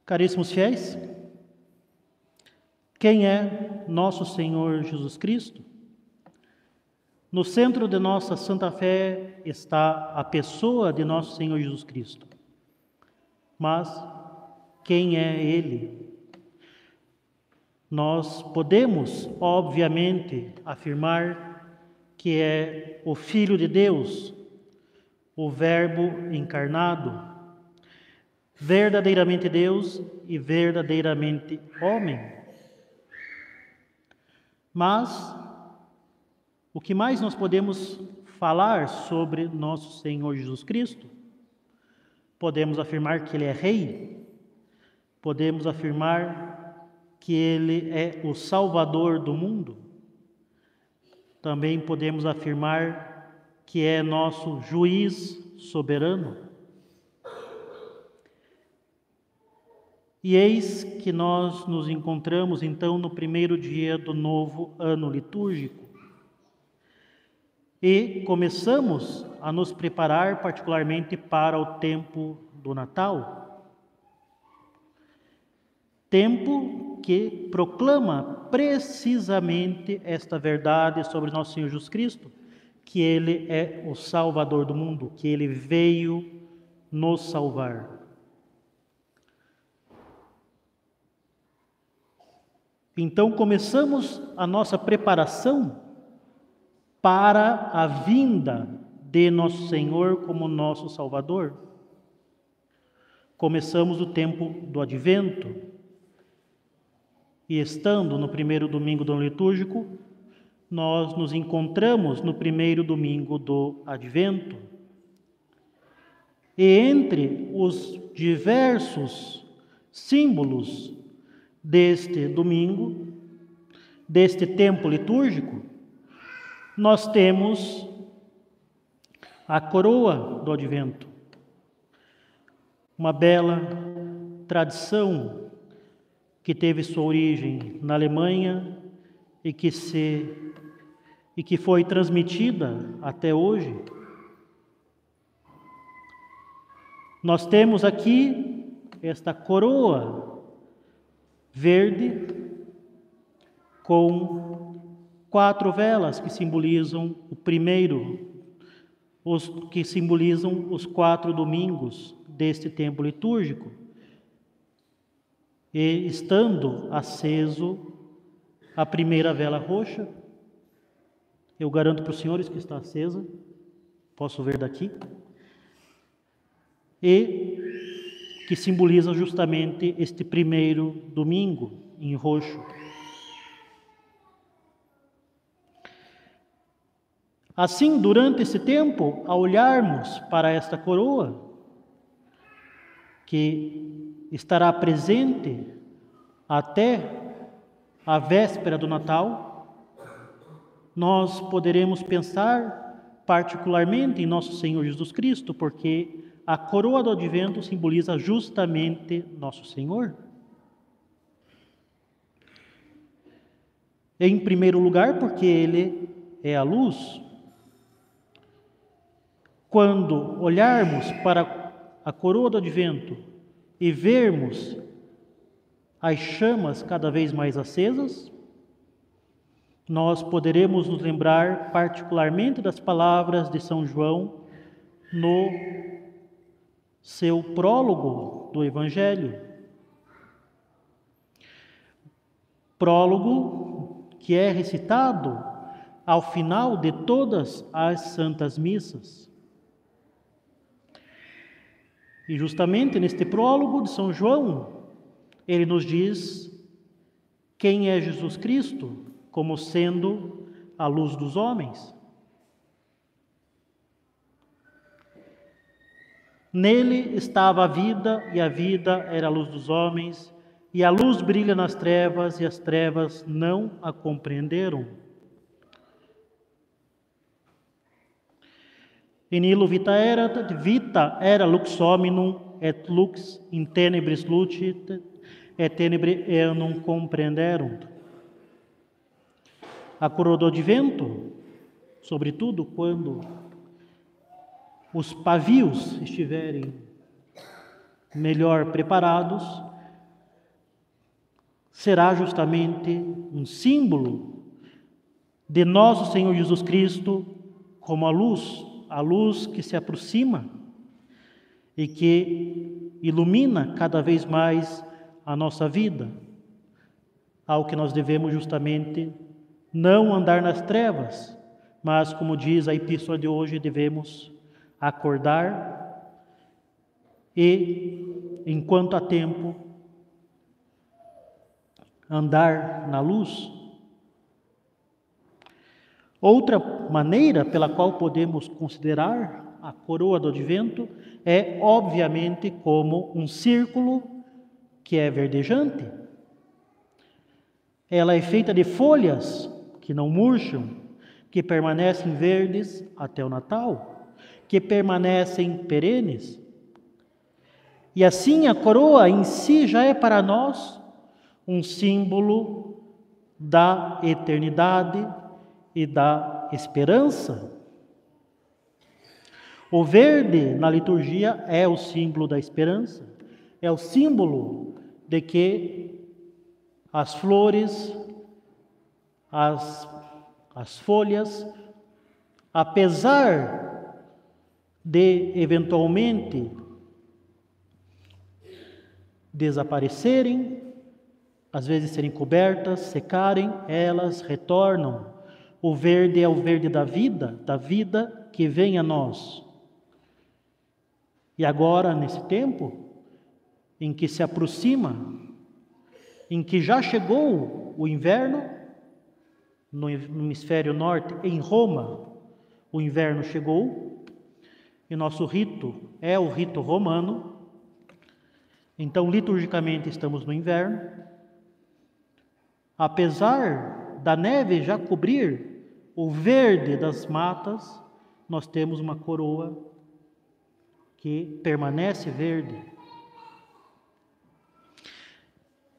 Caríssimos fiéis, quem é nosso Senhor Jesus Cristo? No centro de nossa santa fé está a pessoa de nosso Senhor Jesus Cristo. Mas quem é Ele? Nós podemos, obviamente, afirmar que é o Filho de Deus, o Verbo encarnado, verdadeiramente Deus e verdadeiramente homem. Mas o que mais nós podemos falar sobre nosso Senhor Jesus Cristo? Podemos afirmar que Ele é Rei, podemos afirmar que Ele é o Salvador do mundo, também podemos afirmar que é nosso Juiz soberano. E eis que nós nos encontramos então no primeiro dia do novo ano litúrgico e começamos a nos preparar particularmente para o tempo do Natal. Tempo que proclama precisamente esta verdade sobre nosso Senhor Jesus Cristo, que Ele é o Salvador do mundo, que Ele veio nos salvar. Então começamos a nossa preparação para a vinda de nosso Senhor como nosso Salvador. Começamos o tempo do Advento. E estando no primeiro domingo do ano litúrgico, nós nos encontramos no primeiro domingo do Advento. E entre os diversos símbolos deste domingo, deste tempo litúrgico, nós temos a coroa do Advento, uma bela tradição que teve sua origem na Alemanha e que foi transmitida até hoje. Nós temos aqui esta coroa verde com 4 velas que simbolizam que simbolizam os 4 domingos deste tempo litúrgico. E estando aceso a primeira vela roxa, eu garanto para os senhores que está acesa, posso ver daqui, e que simboliza justamente este primeiro domingo em roxo. Assim, durante esse tempo, ao olharmos para esta coroa, que estará presente até a véspera do Natal, nós poderemos pensar particularmente em nosso Senhor Jesus Cristo, porque a coroa do Advento simboliza justamente nosso Senhor. Em primeiro lugar, porque Ele é a luz. Quando olharmos para a coroa do Advento e vermos as chamas cada vez mais acesas, nós poderemos nos lembrar particularmente das palavras de São João no seu prólogo do Evangelho. Prólogo que é recitado ao final de todas as santas missas. E justamente neste prólogo de São João, ele nos diz quem é Jesus Cristo como sendo a luz dos homens. Nele estava a vida, e a vida era a luz dos homens, e a luz brilha nas trevas, e as trevas não a compreenderam. In illo vita era lux hominum, et lux in tenebris lucit, et tenebre eam comprehenderunt. A coroa do Advento, sobretudo quando os pavios estiverem melhor preparados, será justamente um símbolo de nosso Senhor Jesus Cristo como a luz que se aproxima e que ilumina cada vez mais a nossa vida, ao que nós devemos justamente não andar nas trevas, mas, como diz a epístola de hoje, devemos acordar e, enquanto há tempo, andar na luz. Outra maneira pela qual podemos considerar a coroa do advento é, obviamente, como um círculo que é verdejante. Ela é feita de folhas que não murcham, que permanecem verdes até o Natal, que permanecem perenes. E assim a coroa em si já é para nós um símbolo da eternidade e da esperança. O verde na liturgia é o símbolo da esperança, é o símbolo de que as flores, as folhas, apesar de eventualmente desaparecerem, às vezes serem cobertas, secarem, elas retornam. O verde é o verde da vida que vem a nós. E agora, nesse tempo em que se aproxima, em que já chegou o inverno, no hemisfério norte, em Roma, o inverno chegou, e nosso rito é o rito romano, então liturgicamente estamos no inverno. Apesar da neve já cobrir o verde das matas, nós temos uma coroa que permanece verde.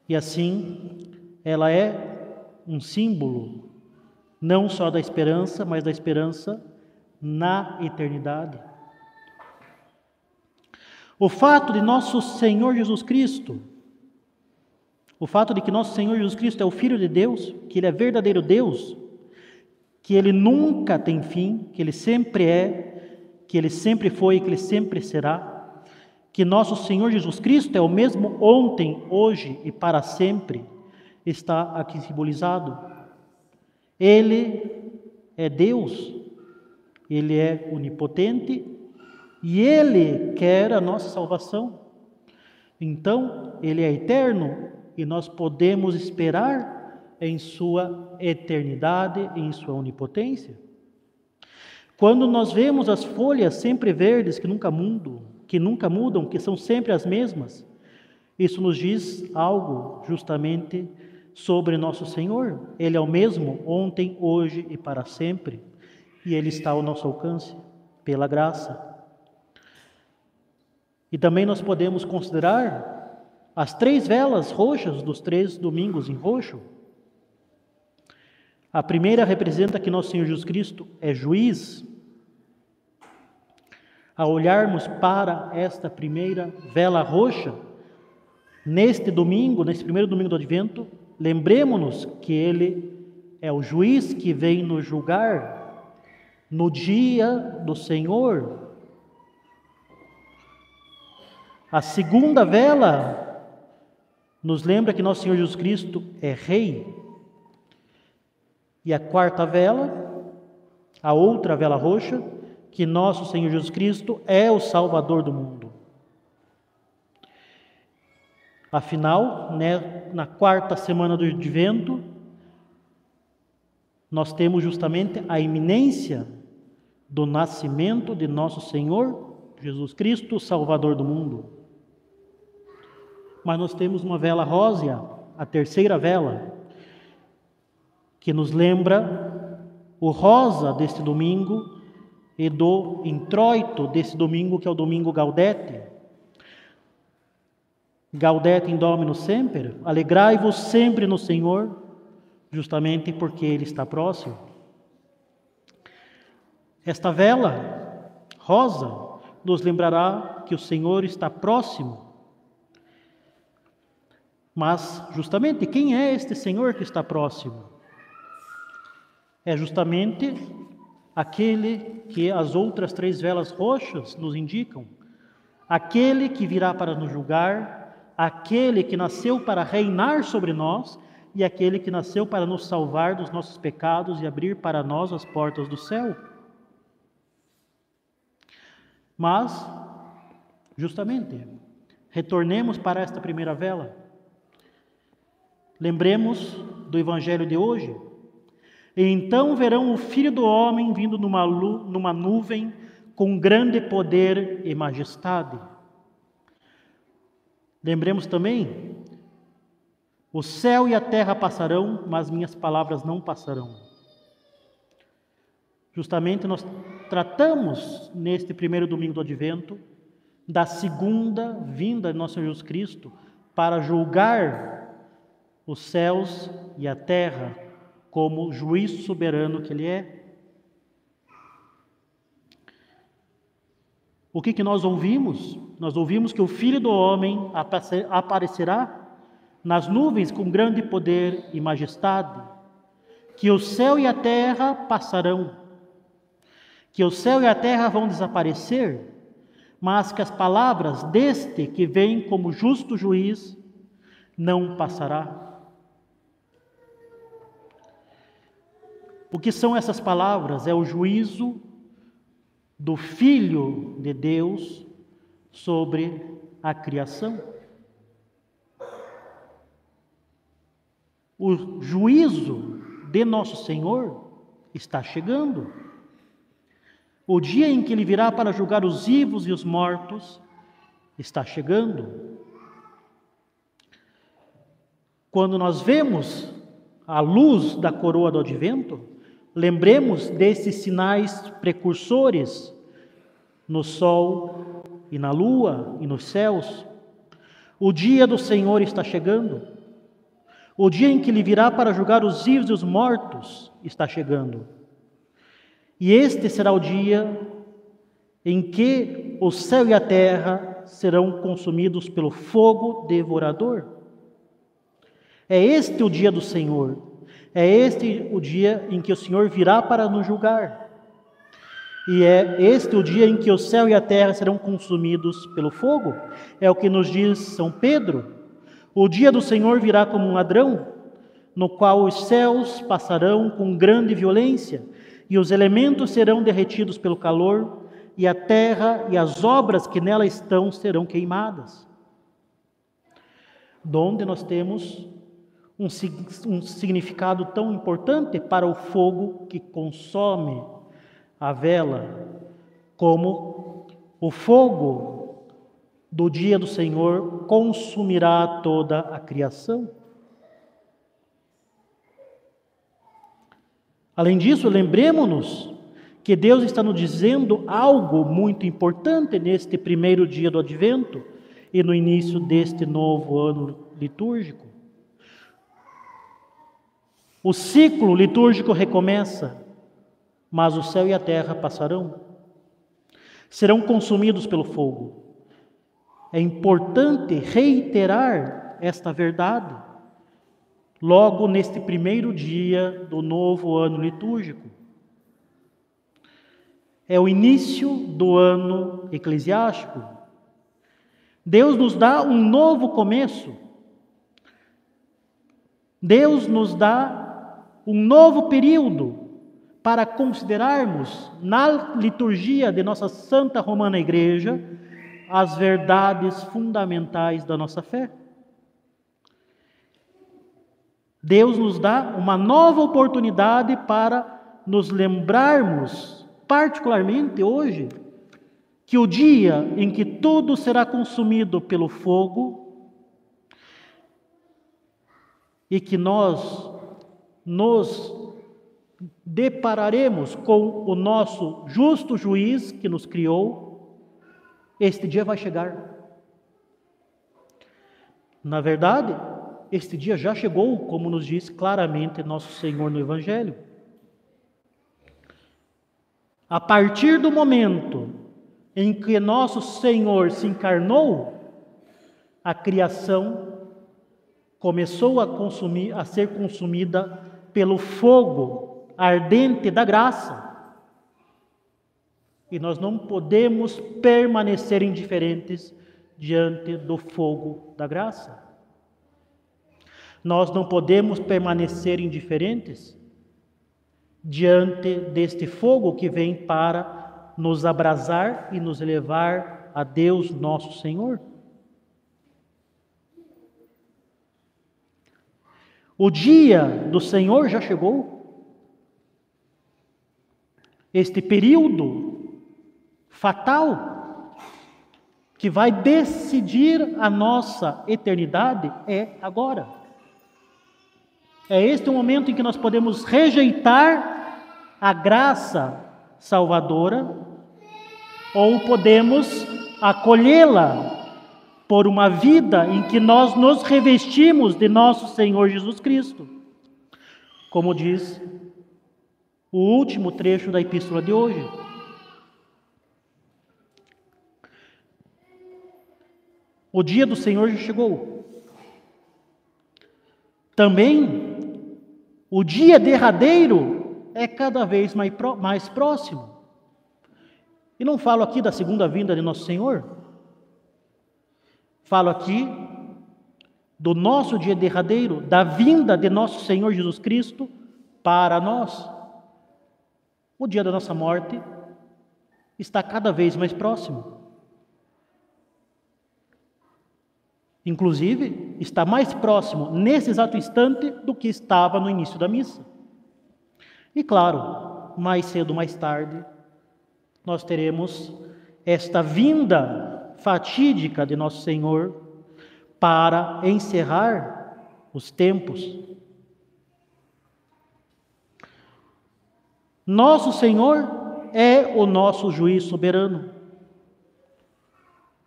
E assim, ela é um símbolo não só da esperança, mas da esperança na eternidade. O fato de nosso Senhor Jesus Cristo, o fato de que nosso Senhor Jesus Cristo é o Filho de Deus, que Ele é verdadeiro Deus, que Ele nunca tem fim, que Ele sempre é, que Ele sempre foi e que Ele sempre será, que nosso Senhor Jesus Cristo é o mesmo ontem, hoje e para sempre, está aqui simbolizado. Ele é Deus, Ele é onipotente e Ele quer a nossa salvação. Então, Ele é eterno e nós podemos esperar em sua eternidade, em sua onipotência. Quando nós vemos as folhas sempre verdes, que nunca mudam, que são sempre as mesmas, isso nos diz algo justamente sobre nosso Senhor. Ele é o mesmo ontem, hoje e para sempre, e Ele está ao nosso alcance, pela graça. E também nós podemos considerar as 3 velas roxas dos 3 domingos em roxo. A primeira representa que nosso Senhor Jesus Cristo é juiz. Ao olharmos para esta primeira vela roxa, neste domingo, nesse primeiro domingo do Advento, lembremos-nos que Ele é o juiz que vem nos julgar no dia do Senhor. A segunda vela nos lembra que nosso Senhor Jesus Cristo é Rei. E a quarta vela, a outra vela roxa, que nosso Senhor Jesus Cristo é o Salvador do mundo. Afinal, na quarta semana do Advento, nós temos justamente a iminência do nascimento de nosso Senhor Jesus Cristo, Salvador do mundo. Mas nós temos uma vela rósea, a terceira vela, que nos lembra o rosa deste domingo e do introito desse domingo, que é o domingo Gaudete. Gaudete in Domino semper, alegrai-vos sempre no Senhor, justamente porque Ele está próximo. Esta vela rosa nos lembrará que o Senhor está próximo. Mas, justamente, quem é este Senhor que está próximo? É justamente aquele que as outras 3 velas roxas nos indicam. Aquele que virá para nos julgar, aquele que nasceu para reinar sobre nós e aquele que nasceu para nos salvar dos nossos pecados e abrir para nós as portas do céu. Mas, justamente, retornemos para esta primeira vela. Lembremos do Evangelho de hoje. E então verão o Filho do Homem vindo numa nuvem com grande poder e majestade. Lembremos também, o céu e a terra passarão, mas minhas palavras não passarão. Justamente nós tratamos, neste primeiro domingo do Advento, da segunda vinda de nosso Senhor Jesus Cristo para julgar os céus e a terra como juiz soberano que Ele é. O que nós ouvimos? Nós ouvimos que o Filho do Homem aparecerá nas nuvens com grande poder e majestade, que o céu e a terra passarão, que o céu e a terra vão desaparecer, mas que as palavras deste que vem como justo juiz não passará. O que são essas palavras? É o juízo do Filho de Deus sobre a criação. O juízo de nosso Senhor está chegando. O dia em que Ele virá para julgar os vivos e os mortos está chegando. Quando nós vemos a luz da coroa do Advento, lembremos desses sinais precursores no sol e na lua e nos céus. O dia do Senhor está chegando. O dia em que Ele virá para julgar os vivos e os mortos está chegando. E este será o dia em que o céu e a terra serão consumidos pelo fogo devorador. É este o dia do Senhor. É este o dia em que o Senhor virá para nos julgar. E é este o dia em que o céu e a terra serão consumidos pelo fogo. É o que nos diz São Pedro. O dia do Senhor virá como um ladrão, no qual os céus passarão com grande violência, e os elementos serão derretidos pelo calor, e a terra e as obras que nela estão serão queimadas. Donde nós temos um significado tão importante para o fogo que consome a vela, como o fogo do dia do Senhor consumirá toda a criação. Além disso, lembremos-nos que Deus está nos dizendo algo muito importante neste primeiro dia do Advento e no início deste novo ano litúrgico. O ciclo litúrgico recomeça, mas o céu e a terra passarão. Serão consumidos pelo fogo. É importante reiterar esta verdade logo neste primeiro dia do novo ano litúrgico. É o início do ano eclesiástico. Deus nos dá um novo começo. Deus nos dá um novo período para considerarmos na liturgia de nossa Santa Romana Igreja as verdades fundamentais da nossa fé. Deus nos dá uma nova oportunidade para nos lembrarmos, particularmente hoje, que o dia em que tudo será consumido pelo fogo e que nós nos depararemos com o nosso justo juiz que nos criou, este dia vai chegar. Na verdade, este dia já chegou, como nos diz claramente nosso Senhor no Evangelho. A partir do momento em que nosso Senhor se encarnou, a criação começou a ser consumida pelo fogo ardente da graça. E nós não podemos permanecer indiferentes diante do fogo da graça. Nós não podemos permanecer indiferentes diante deste fogo que vem para nos abrasar e nos levar a Deus nosso Senhor. O dia do Senhor já chegou. Este período fatal que vai decidir a nossa eternidade é agora. É este o momento em que nós podemos rejeitar a graça salvadora ou podemos acolhê-la por uma vida em que nós nos revestimos de nosso Senhor Jesus Cristo. Como diz o último trecho da epístola de hoje. O dia do Senhor já chegou. Também, o dia derradeiro é cada vez mais próximo. E não falo aqui da segunda vinda de nosso Senhor. Falo aqui do nosso dia derradeiro, da vinda de nosso Senhor Jesus Cristo para nós. O dia da nossa morte está cada vez mais próximo. Inclusive, está mais próximo nesse exato instante do que estava no início da missa. E claro, mais cedo ou mais tarde, nós teremos esta vinda fatídica de nosso Senhor para encerrar os tempos. Nosso Senhor é o nosso juiz soberano.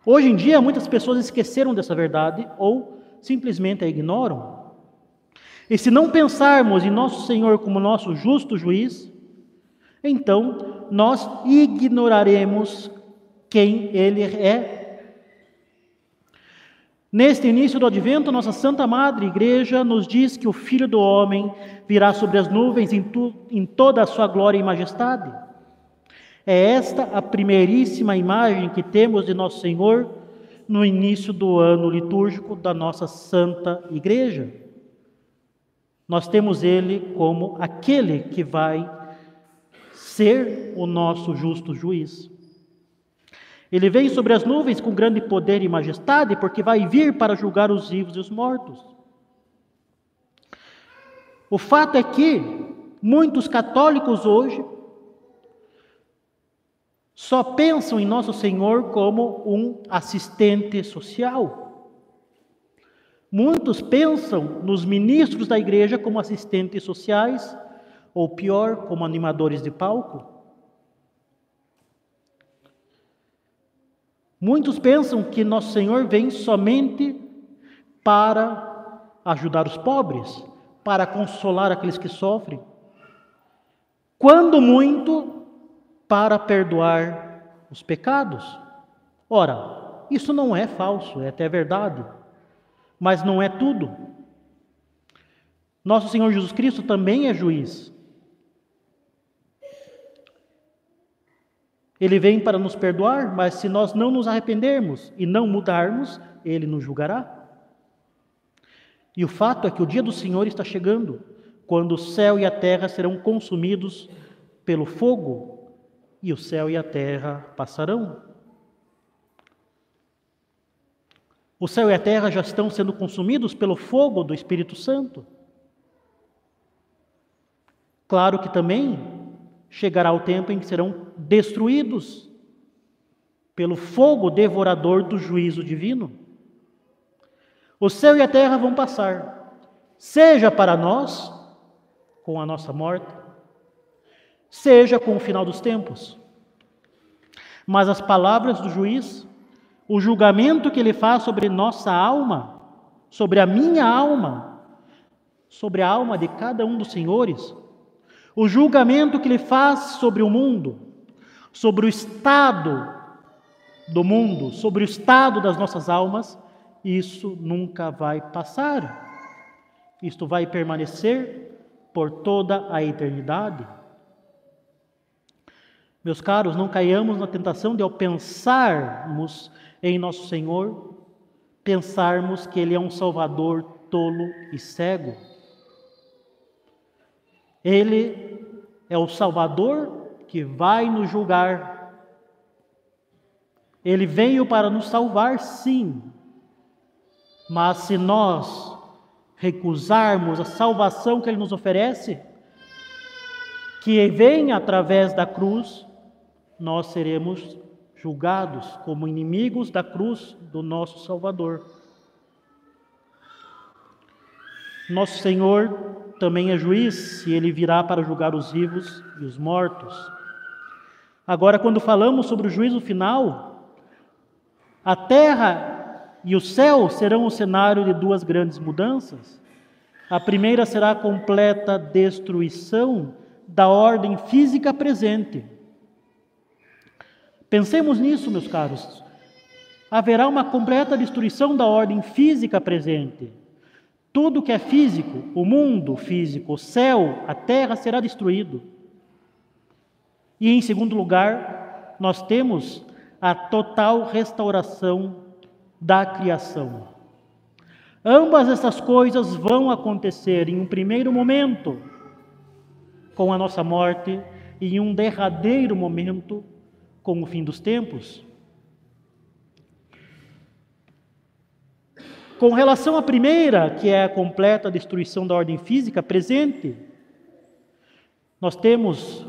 Hoje em dia, muitas pessoas esqueceram dessa verdade ou simplesmente a ignoram. E se não pensarmos em nosso Senhor como nosso justo juiz, então nós ignoraremos quem Ele é. Neste início do Advento, nossa Santa Madre Igreja nos diz que o Filho do Homem virá sobre as nuvens em toda a sua glória e majestade. É esta a primeiríssima imagem que temos de nosso Senhor no início do ano litúrgico da nossa Santa Igreja. Nós temos Ele como aquele que vai ser o nosso justo juiz. Ele vem sobre as nuvens com grande poder e majestade, porque vai vir para julgar os vivos e os mortos. O fato é que muitos católicos hoje só pensam em Nosso Senhor como um assistente social. Muitos pensam nos ministros da igreja como assistentes sociais, ou pior, como animadores de palco. Muitos pensam que Nosso Senhor vem somente para ajudar os pobres, para consolar aqueles que sofrem. Quando muito, para perdoar os pecados. Ora, isso não é falso, é até verdade, mas não é tudo. Nosso Senhor Jesus Cristo também é juiz. Ele vem para nos perdoar, mas se nós não nos arrependermos e não mudarmos, Ele nos julgará. E o fato é que o dia do Senhor está chegando, quando o céu e a terra serão consumidos pelo fogo, e o céu e a terra passarão. O céu e a terra já estão sendo consumidos pelo fogo do Espírito Santo. Claro que também chegará o tempo em que serão destruídos pelo fogo devorador do juízo divino. O céu e a terra vão passar, seja para nós, com a nossa morte, seja com o final dos tempos. Mas as palavras do juiz, o julgamento que ele faz sobre nossa alma, sobre a minha alma, sobre a alma de cada um dos senhores, o julgamento que ele faz sobre o mundo, sobre o estado do mundo, sobre o estado das nossas almas, isso nunca vai passar. Isto vai permanecer por toda a eternidade. Meus caros, não caiamos na tentação de, ao pensarmos em nosso Senhor, pensarmos que Ele é um Salvador tolo e cego. Ele é o Salvador que vai nos julgar. Ele veio para nos salvar, sim. Mas se nós recusarmos a salvação que Ele nos oferece, que vem através da cruz, nós seremos julgados como inimigos da cruz do nosso Salvador. Nosso Senhor também é juiz e Ele virá para julgar os vivos e os mortos. Agora, quando falamos sobre o juízo final, a terra e o céu serão o cenário de duas grandes mudanças. A primeira será a completa destruição da ordem física presente. Pensemos nisso, meus caros. Haverá uma completa destruição da ordem física presente. Tudo que é físico, o mundo físico, o céu, a terra, será destruído. E, em segundo lugar, nós temos a total restauração da criação. Ambas essas coisas vão acontecer em um primeiro momento, com a nossa morte, e em um derradeiro momento, com o fim dos tempos. Com relação à primeira, que é a completa destruição da ordem física presente, nós temos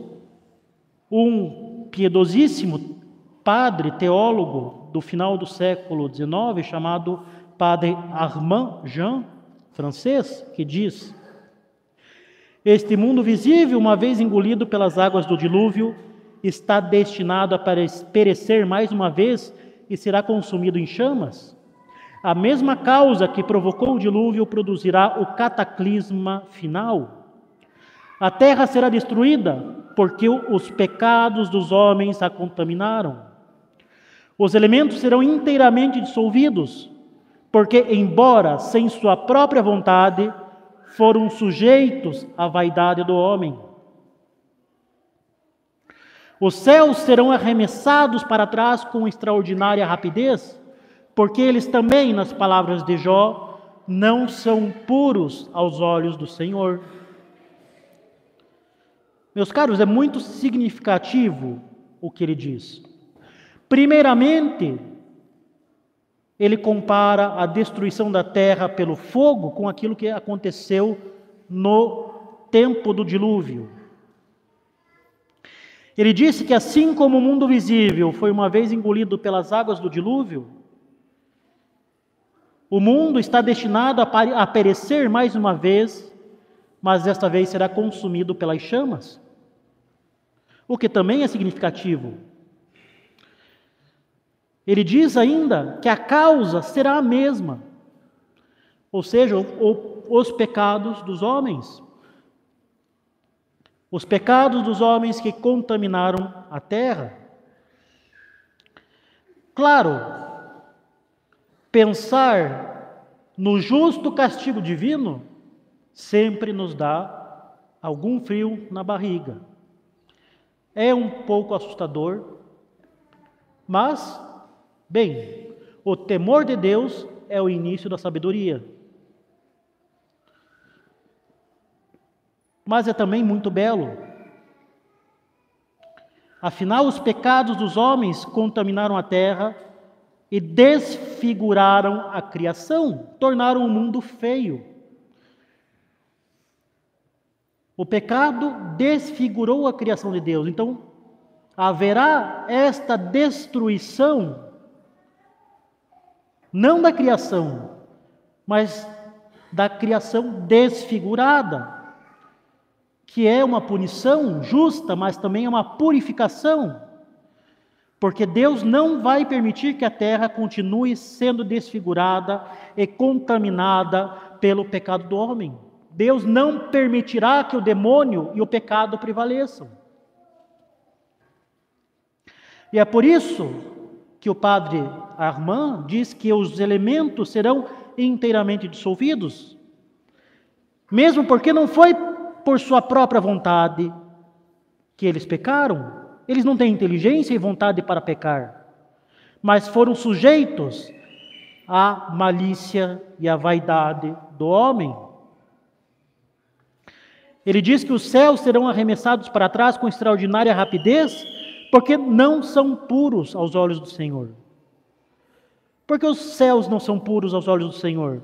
um piedosíssimo padre, teólogo do final do século XIX, chamado Padre Armand Jean, francês, que diz: este mundo visível, uma vez engolido pelas águas do dilúvio, está destinado a perecer mais uma vez e será consumido em chamas. A mesma causa que provocou o dilúvio produzirá o cataclisma final. A terra será destruída porque os pecados dos homens a contaminaram. Os elementos serão inteiramente dissolvidos, porque, embora sem sua própria vontade, foram sujeitos à vaidade do homem. Os céus serão arremessados para trás com extraordinária rapidez, porque eles também, nas palavras de Jó, não são puros aos olhos do Senhor. Meus caros, é muito significativo o que ele diz. Primeiramente, ele compara a destruição da terra pelo fogo com aquilo que aconteceu no tempo do dilúvio. Ele disse que assim como o mundo visível foi uma vez engolido pelas águas do dilúvio, o mundo está destinado a perecer mais uma vez, mas desta vez será consumido pelas chamas. O que também é significativo. Ele diz ainda que a causa será a mesma, ou seja, os pecados dos homens. Os pecados dos homens que contaminaram a terra. Claro, pensar no justo castigo divino sempre nos dá algum frio na barriga. É um pouco assustador, mas, bem, o temor de Deus é o início da sabedoria. Mas é também muito belo. Afinal, os pecados dos homens contaminaram a terra e desfiguraram a criação, tornaram o mundo feio. O pecado desfigurou a criação de Deus. Então, haverá esta destruição, não da criação, mas da criação desfigurada, que é uma punição justa, mas também é uma purificação, porque Deus não vai permitir que a terra continue sendo desfigurada e contaminada pelo pecado do homem. Deus não permitirá que o demônio e o pecado prevaleçam. E é por isso que o padre Armand diz que os elementos serão inteiramente dissolvidos. Mesmo porque não foi por sua própria vontade que eles pecaram. Eles não têm inteligência e vontade para pecar, mas foram sujeitos à malícia e à vaidade do homem. Ele diz que os céus serão arremessados para trás com extraordinária rapidez, porque não são puros aos olhos do Senhor. Porque os céus não são puros aos olhos do Senhor?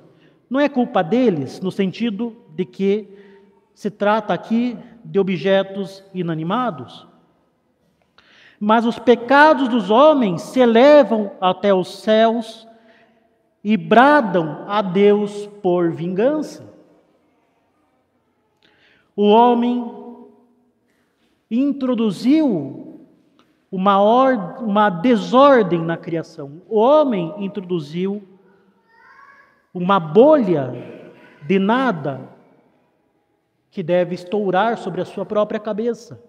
Não é culpa deles, no sentido de que se trata aqui de objetos inanimados. Mas os pecados dos homens se elevam até os céus e bradam a Deus por vingança. O homem introduziu uma desordem na criação. O homem introduziu uma bolha de nada que deve estourar sobre a sua própria cabeça.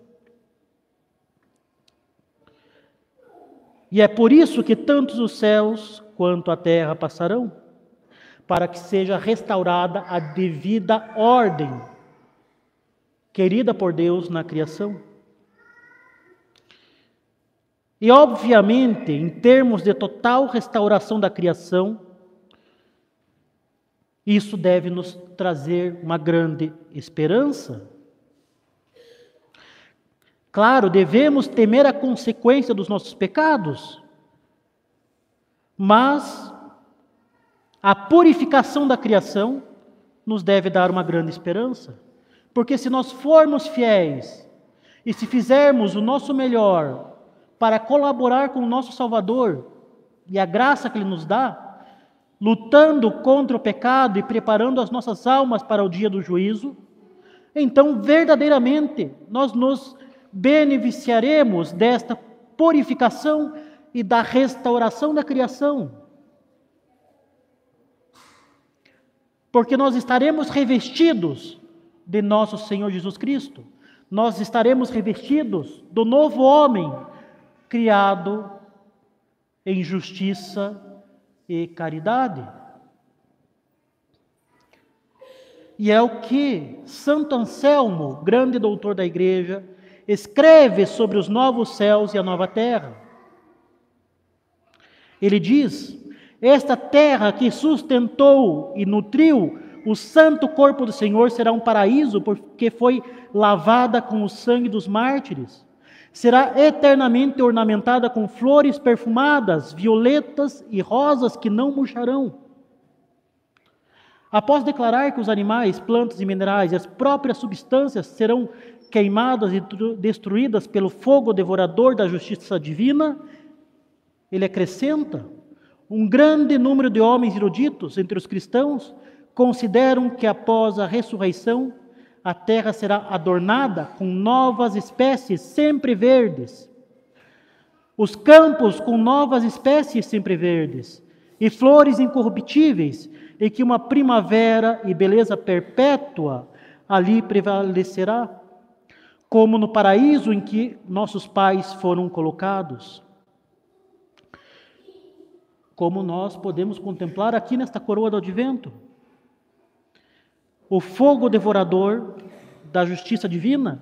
E é por isso que tanto os céus quanto a terra passarão, para que seja restaurada a devida ordem querida por Deus na criação. E, obviamente, em termos de total restauração da criação, isso deve nos trazer uma grande esperança. Claro, devemos temer a consequência dos nossos pecados, mas a purificação da criação nos deve dar uma grande esperança. Porque se nós formos fiéis e se fizermos o nosso melhor para colaborar com o nosso Salvador e a graça que Ele nos dá, lutando contra o pecado e preparando as nossas almas para o dia do juízo, então verdadeiramente nós nos beneficiaremos desta purificação e da restauração da criação. Porque nós estaremos revestidos de nosso Senhor Jesus Cristo. Nós estaremos revestidos do novo homem, criado em justiça e caridade. E é o que Santo Anselmo, grande doutor da Igreja, escreve sobre os novos céus e a nova terra. Ele diz: esta terra que sustentou e nutriu o santo corpo do Senhor será um paraíso, porque foi lavada com o sangue dos mártires. Será eternamente ornamentada com flores perfumadas, violetas e rosas que não murcharão. Após declarar que os animais, plantas e minerais e as próprias substâncias serão queimadas e destruídas pelo fogo devorador da justiça divina, ele acrescenta: um grande número de homens eruditos entre os cristãos consideram que após a ressurreição, a terra será adornada com novas espécies sempre verdes, os campos com novas espécies sempre verdes, e flores incorruptíveis, e que uma primavera e beleza perpétua ali prevalecerá, como no paraíso em que nossos pais foram colocados. Como nós podemos contemplar aqui nesta coroa do advento. O fogo devorador da justiça divina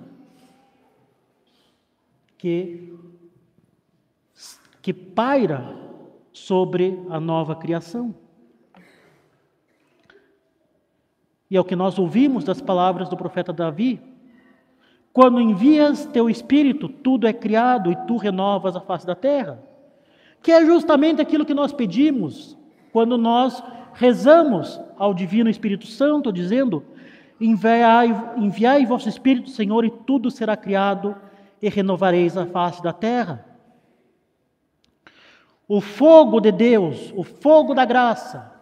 que paira sobre a nova criação. E é o que nós ouvimos das palavras do profeta Davi: quando envias teu Espírito, tudo é criado e tu renovas a face da terra. Que é justamente aquilo que nós pedimos quando nós rezamos ao Divino Espírito Santo, dizendo: enviai vosso Espírito, Senhor, e tudo será criado, e renovareis a face da terra. O fogo de Deus, o fogo da graça,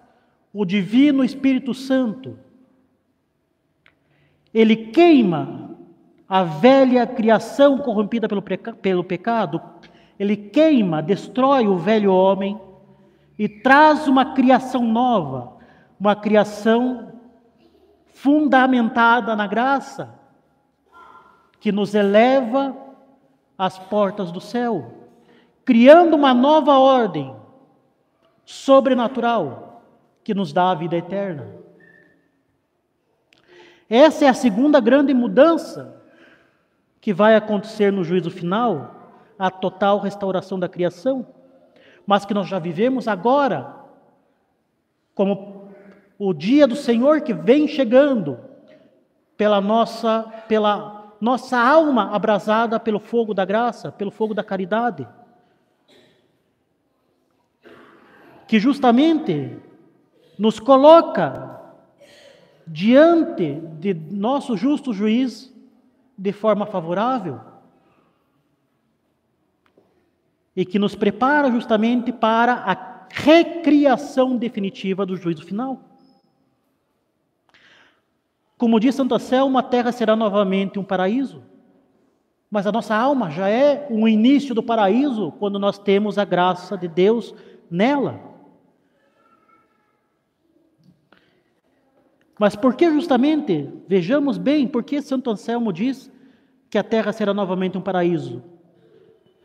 o Divino Espírito Santo, ele queima a velha criação corrompida pelo pecado, ele queima, destrói o velho homem e traz uma criação nova, uma criação fundamentada na graça, que nos eleva às portas do céu, criando uma nova ordem sobrenatural que nos dá a vida eterna. Essa é a segunda grande mudança que vai acontecer no juízo final, a total restauração da criação, mas que nós já vivemos agora, como o dia do Senhor que vem chegando, pela nossa alma abrasada pelo fogo da graça, pelo fogo da caridade, que justamente nos coloca diante de nosso justo juiz de forma favorável e que nos prepara justamente para a recriação definitiva do juízo final. Como diz Santo Anselmo, a terra será novamente um paraíso, mas a nossa alma já é o início do paraíso quando nós temos a graça de Deus nela. Mas por que justamente, vejamos bem, por que Santo Anselmo diz que a terra será novamente um paraíso?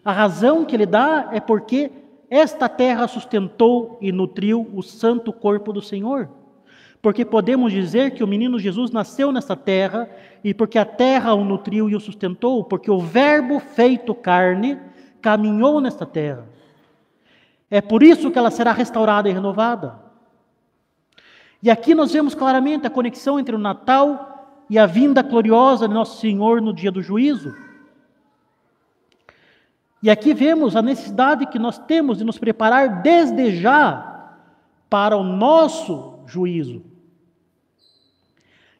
A razão que ele dá é porque esta terra sustentou e nutriu o santo corpo do Senhor. Porque podemos dizer que o menino Jesus nasceu nesta terra e porque a terra o nutriu e o sustentou, porque o Verbo feito carne caminhou nesta terra. É por isso que ela será restaurada e renovada. E aqui nós vemos claramente a conexão entre o Natal e a vinda gloriosa de Nosso Senhor no dia do juízo. E aqui vemos a necessidade que nós temos de nos preparar desde já para o nosso juízo.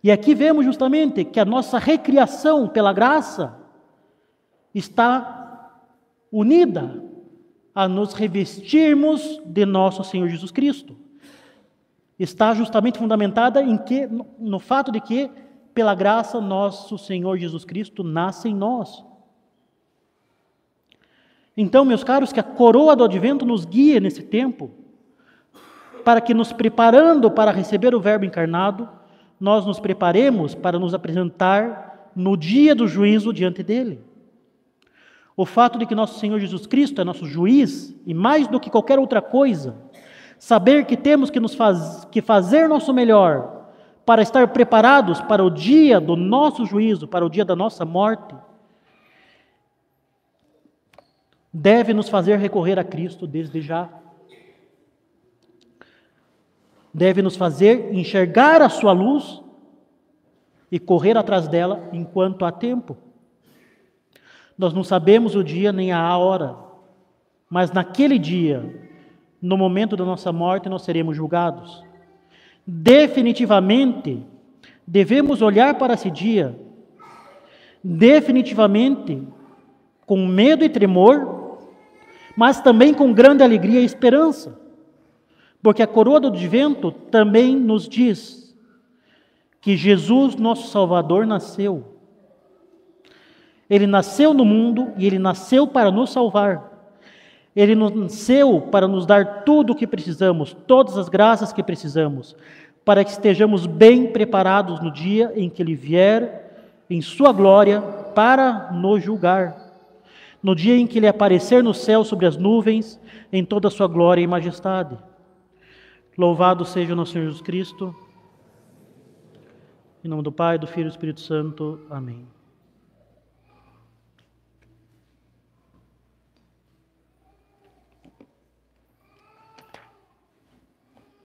E aqui vemos justamente que a nossa recriação pela graça está unida a nos revestirmos de nosso Senhor Jesus Cristo. Está justamente fundamentada no fato de que, pela graça, nosso Senhor Jesus Cristo nasce em nós. Então, meus caros, que a coroa do advento nos guie nesse tempo, para que, nos preparando para receber o Verbo encarnado, nós nos preparemos para nos apresentar no dia do juízo diante dele. O fato de que nosso Senhor Jesus Cristo é nosso juiz, e mais do que qualquer outra coisa, saber que temos que fazer nosso melhor para estar preparados para o dia do nosso juízo, para o dia da nossa morte, deve nos fazer recorrer a Cristo desde já. Deve nos fazer enxergar a sua luz e correr atrás dela enquanto há tempo. Nós não sabemos o dia nem a hora, mas naquele dia, no momento da nossa morte, nós seremos julgados. Definitivamente, devemos olhar para esse dia, definitivamente, com medo e tremor, mas também com grande alegria e esperança. Porque a coroa do advento também nos diz que Jesus, nosso Salvador, nasceu. Ele nasceu no mundo e Ele nasceu para nos salvar. Ele nasceu para nos dar tudo o que precisamos, todas as graças que precisamos, para que estejamos bem preparados no dia em que Ele vier em sua glória para nos julgar. No dia em que Ele aparecer no céu sobre as nuvens, em toda a sua glória e majestade. Louvado seja o nosso Senhor Jesus Cristo. Em nome do Pai, do Filho e do Espírito Santo. Amém.